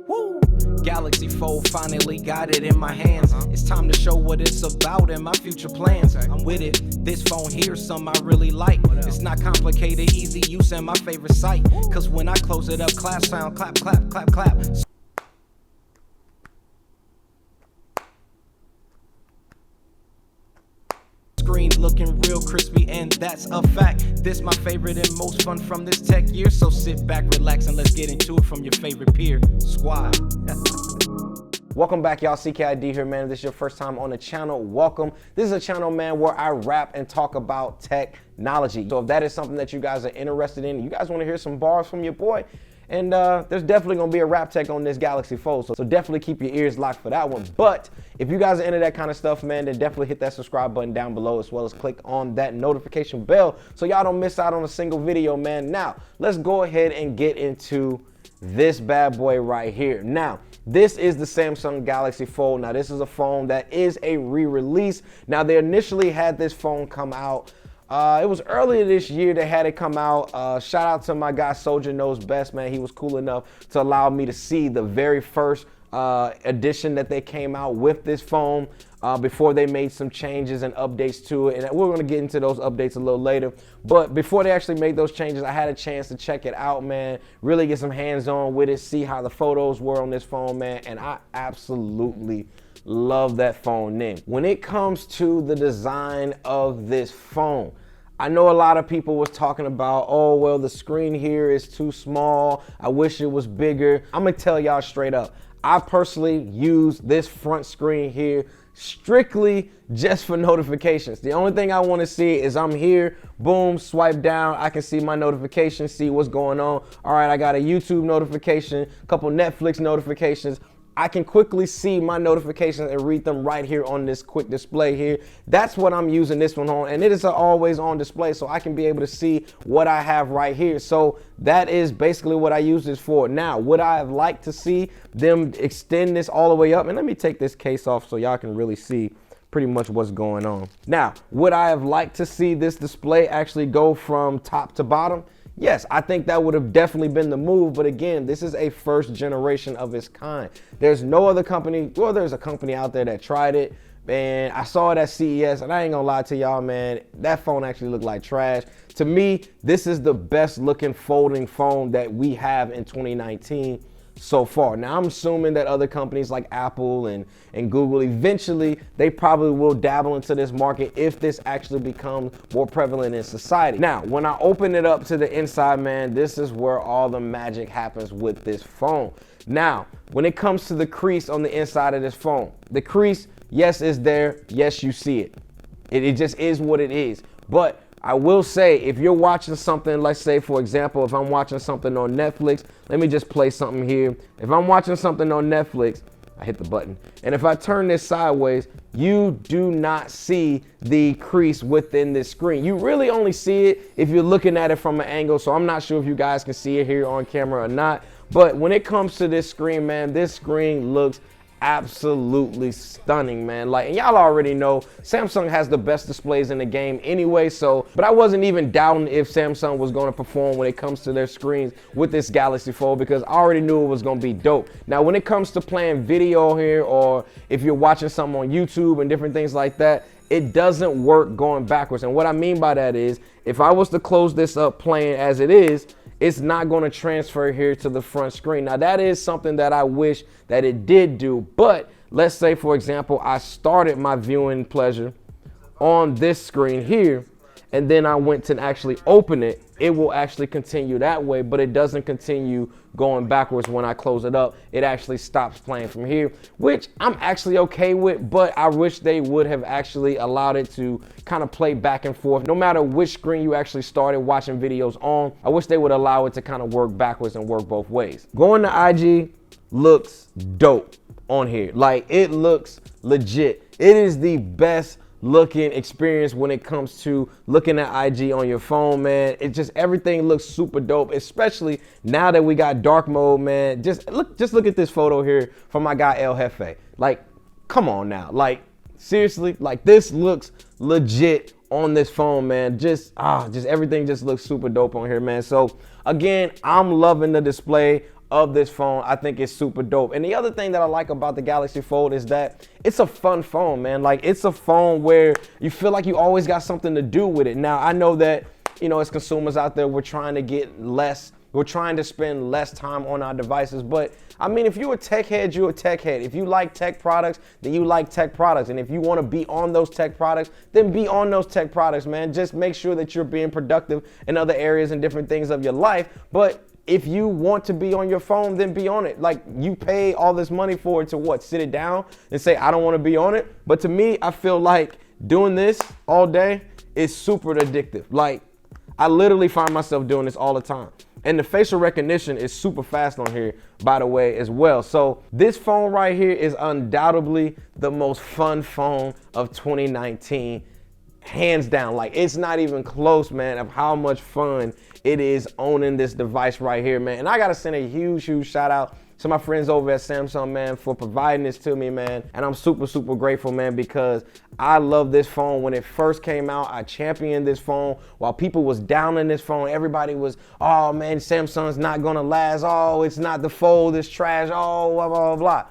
Woo! Galaxy Fold finally got it in my hands. It's time to show what it's about and my future plans. I'm with it. This phone here's something I really like. It's not complicated, easy use, and my favorite sight. Cause when I close it up, clap sound, clap, clap, clap, clap. Screen looking real crispy, and that's a fact. This my favorite and most fun from this tech year. So sit back, relax, and let's get into it from your favorite peer squad. Welcome back, y'all. CKID here, man. If this is your first time on the channel, welcome. This is a channel, man, where I rap and talk about technology. So if that is something that you guys are interested in, you guys want to hear some bars from your boy, and there's definitely going to be a rap tech on this Galaxy Fold, so definitely keep your ears locked for that one. But if you guys are into that kind of stuff, man, then definitely hit that subscribe button down below, as well as click on that notification bell so y'all don't miss out on a single video, man. Now, let's go ahead and get into this bad boy right here. Now, this is the Samsung Galaxy Fold. Now, this is a phone that is a re-release. Now, they initially had this phone come out. It was earlier this year they had it come out. Shout out to my guy Soldier Knows Best, man. He was cool enough to allow me to see the very first edition that they came out with this phone before they made some changes and updates to it. And we're going to get into those updates a little later. But before they actually made those changes, I had a chance to check it out, man. Really get some hands-on with it, see how the photos were on this phone, man. And I absolutely love that phone name. When it comes to the design of this phone, I know a lot of people was talking about, oh, well, the screen here is too small. I wish it was bigger. I'm gonna tell y'all straight up. I personally use this front screen here strictly just for notifications. The only thing I want to see is I'm here, boom, swipe down, I can see my notifications, see what's going on. All right, I got a YouTube notification, a couple Netflix notifications. I can quickly see my notifications and read them right here on this quick display here. That's what I'm using this one on, and it is an always on display, so I can be able to see what I have right here. So that is basically what I use this for. Now, would I have liked to see them extend this all the way up? And let me take this case off so y'all can really see pretty much what's going on. Now, would I have liked to see this display actually go from top to bottom? Yes, I think that would have definitely been the move, but again, this is a first generation of its kind. There's no other company, well, there's a company out there that tried it, and I saw it at CES, and I ain't gonna lie to y'all, man, that phone actually looked like trash. To me, this is the best looking folding phone that we have in 2019 so far. Now, I'm assuming that other companies like Apple and Google, eventually they probably will dabble into this market if this actually becomes more prevalent in society. Now, when I open it up to the inside, man, this is where all the magic happens with this phone. Now, when it comes to the crease on the inside of this phone, the crease, yes, is there. Yes, you see it. It just is what it is. But I will say, if you're watching something, let's say, for example, if I'm watching something on Netflix, let me just play something here. If I'm watching something on Netflix, I hit the button, and if I turn this sideways, you do not see the crease within this screen. You really only see it if you're looking at it from an angle, so I'm not sure if you guys can see it here on camera or not, but when it comes to this screen, man, this screen looks absolutely stunning, man. Like, and y'all already know Samsung has the best displays in the game anyway, so but I wasn't even doubting if Samsung was going to perform when it comes to their screens with this Galaxy Fold, because I already knew it was going to be dope. Now, when it comes to playing video here, or if you're watching something on YouTube and different things like that, it doesn't work going backwards. And what I mean by that is, if I was to close this up playing as it is, it's not going to transfer here to the front screen. Now, that is something that I wish that it did do. But let's say, for example, I started my viewing pleasure on this screen here, and then I went to actually open it. It will actually continue that way, but it doesn't continue going backwards when I close it up. It actually stops playing from here, which I'm actually okay with, but I wish they would have actually allowed it to kind of play back and forth. No matter which screen you actually started watching videos on, I wish they would allow it to kind of work backwards and work both ways. Going to IG looks dope on here. Like, it looks legit. It is the best looking experience when it comes to looking at IG on your phone, man. It just, everything looks super dope, especially now that we got dark mode, man. Just look at this photo here from my guy El Jefe. Like, come on now. Like, seriously, like, this looks legit on this phone, man. Just everything just looks super dope on here, man. So again, I'm loving the display. of this phone, I think it's super dope. And the other thing that I like about the Galaxy Fold is that it's a fun phone, man. Like, it's a phone where you feel like you always got something to do with it. Now, I know that, you know, as consumers out there, we're trying to spend less time on our devices. But I mean, if you're a tech head, you're a tech head. If you like tech products, then you like tech products. And if you want to be on those tech products, then be on those tech products, man. Just make sure that you're being productive in other areas and different things of your life. But if you want to be on your phone, then be on it. Like, you pay all this money for it to what? Sit it down and say, I don't want to be on it. But to me, I feel like doing this all day is super addictive. Like, I literally find myself doing this all the time. And the facial recognition is super fast on here, by the way, as well. So this phone right here is undoubtedly the most fun phone of 2019. Hands down. Like, it's not even close, man, of how much fun it is owning this device right here, man. And I gotta send a huge shout out to my friends over at Samsung, man, for providing this to me, man. And I'm super grateful, man, because I love this phone. When it first came out, I championed this phone while people was down in this phone. Everybody was, oh man, Samsung's not gonna last. Oh, it's not the Fold, it's trash. Oh, blah, blah, blah.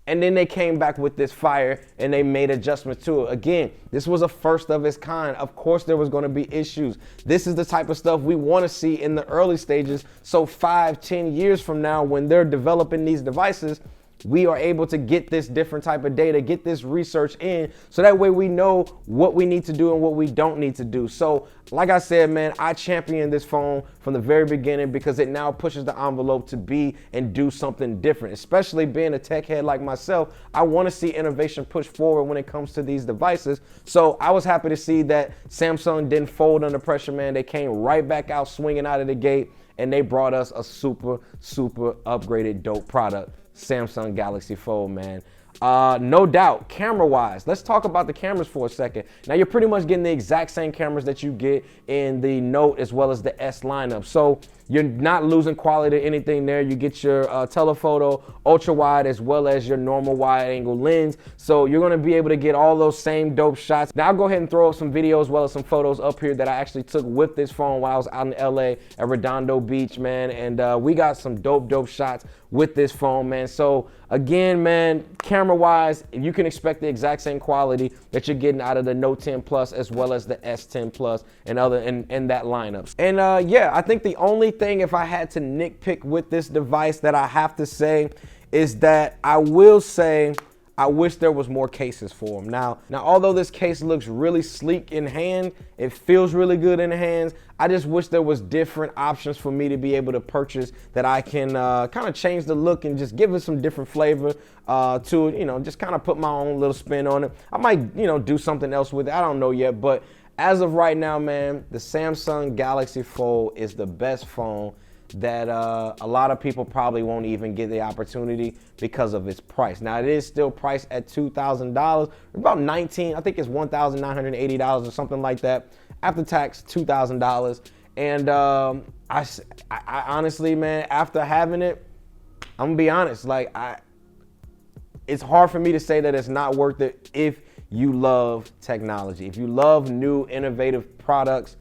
And then they came back with this fire and they made adjustments to it. Again, this was a first of its kind. Of course, there was gonna be issues. This is the type of stuff we wanna see in the early stages. So 5-10 years from now, when they're developing these devices, we are able to get this different type of data, get this research in, so that way we know what we need to do and what we don't need to do. So like I said, man, I championed this phone from the very beginning because it now pushes the envelope to be and do something different. Especially being a tech head like myself, I want to see innovation push forward when it comes to these devices. So I was happy to see that Samsung didn't fold under pressure, man. They came right back out swinging out of the gate, and they brought us a super upgraded dope product. Samsung Galaxy Fold, man. No doubt, camera-wise, let's talk about the cameras for a second. Now, you're pretty much getting the exact same cameras that you get in the Note as well as the S lineup. So you're not losing quality or anything there. You get your telephoto, ultra-wide, as well as your normal wide-angle lens. So you're going to be able to get all those same dope shots. Now, I'll go ahead and throw up some videos as well as some photos up here that I actually took with this phone while I was out in LA at Redondo Beach, man. And we got some dope shots with this phone, man. So again, man, camera-wise, you can expect the exact same quality that you're getting out of the Note 10 Plus as well as the S10 Plus and other in that lineup. And yeah, I think the only thing, if I had to nitpick with this device, that I have to say is that I will say I wish there was more cases for them. Now, although this case looks really sleek in hand, it feels really good in the hands, I just wish there was different options for me to be able to purchase that I can kind of change the look and just give it some different flavor to it, you know, just kind of put my own little spin on it. I might, you know, do something else with it. I don't know yet, but as of right now, man, the Samsung Galaxy Fold is the best phone that a lot of people probably won't even get the opportunity because of its price. Now, it is still priced at $2,000, about $19, I think it's $1,980 or something like that. After tax, $2,000. And I honestly, man, after having it, I'm gonna be honest, like, it's hard for me to say that it's not worth it if you love technology. If you love new, innovative products,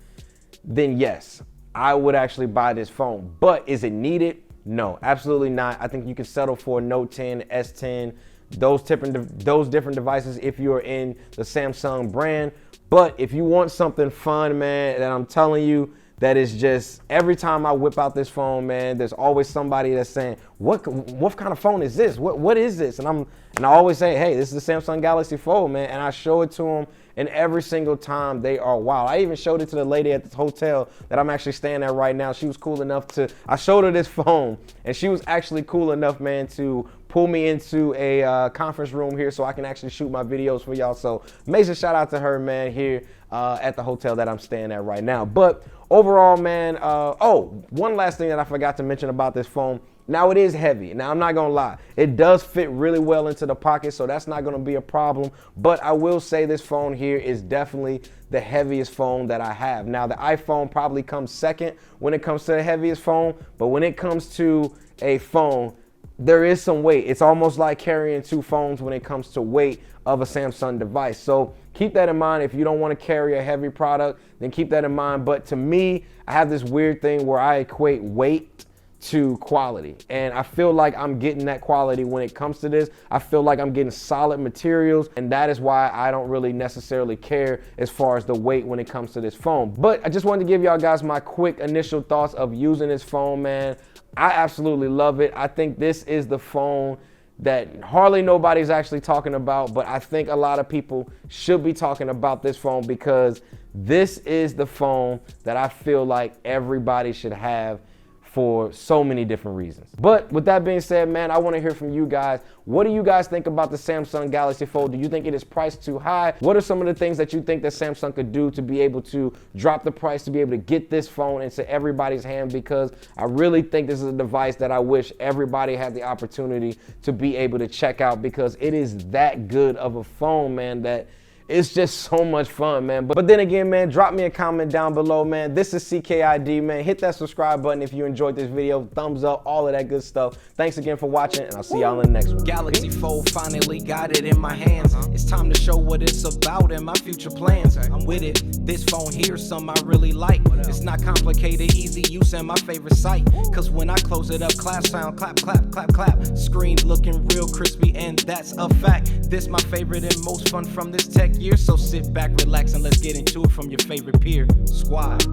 then yes, I would actually buy this phone. But is it needed? No, absolutely not. I think you can settle for a Note 10, S10, those different devices if you're in the Samsung brand. But if you want something fun, man, that I'm telling you, that is just, every time I whip out this phone, man, there's always somebody that's saying, what kind of phone is this? What is this? And I always say, hey, this is the Samsung Galaxy Fold, man. And I show it to them, and every single time they are wow. I even showed it to the lady at the hotel that I'm actually staying at right now. She was cool enough I showed her this phone, and she was actually cool enough, man, to pull me into a conference room here so I can actually shoot my videos for y'all. So major shout out to her, man, here at the hotel that I'm staying at right now. But overall, man, one last thing that I forgot to mention about this phone. Now, it is heavy. Now, I'm not gonna lie. It does fit really well into the pocket, so that's not gonna be a problem. But I will say this phone here is definitely the heaviest phone that I have. Now, the iPhone probably comes second when it comes to the heaviest phone, but when it comes to a phone, there is some weight. It's almost like carrying two phones when it comes to weight of a Samsung device. So keep that in mind. If you don't want to carry a heavy product, then keep that in mind. But to me, I have this weird thing where I equate weight to quality. And I feel like I'm getting that quality when it comes to this. I feel like I'm getting solid materials, and that is why I don't really necessarily care as far as the weight when it comes to this phone. But I just wanted to give y'all guys my quick initial thoughts of using this phone, man. I absolutely love it. I think this is the phone that hardly nobody's actually talking about, but I think a lot of people should be talking about this phone because this is the phone that I feel like everybody should have for so many different reasons. But with that being said, man, I want to hear from you guys. What do you guys think about the Samsung Galaxy Fold? Do you think it is priced too high? What are some of the things that you think that Samsung could do to be able to drop the price, to be able to get this phone into everybody's hand? Because I really think this is a device that I wish everybody had the opportunity to be able to check out, because it is that good of a phone, man, that it's just so much fun, man. But then again, man, drop me a comment down below, man. This is CKID, man. Hit that subscribe button if you enjoyed this video. Thumbs up, all of that good stuff. Thanks again for watching, and I'll see y'all in the next one. Galaxy Fold finally got it in my hands. It's time to show what it's about and my future plans. I'm with it. This phone here's something I really like. It's not complicated, easy use, and my favorite sight. Cause when I close it up, clap sound, clap, clap, clap, clap. Screen looking real crispy, and that's a fact. This my favorite and most fun from this tech year. So sit back, relax, and let's get into it from your favorite peer squad.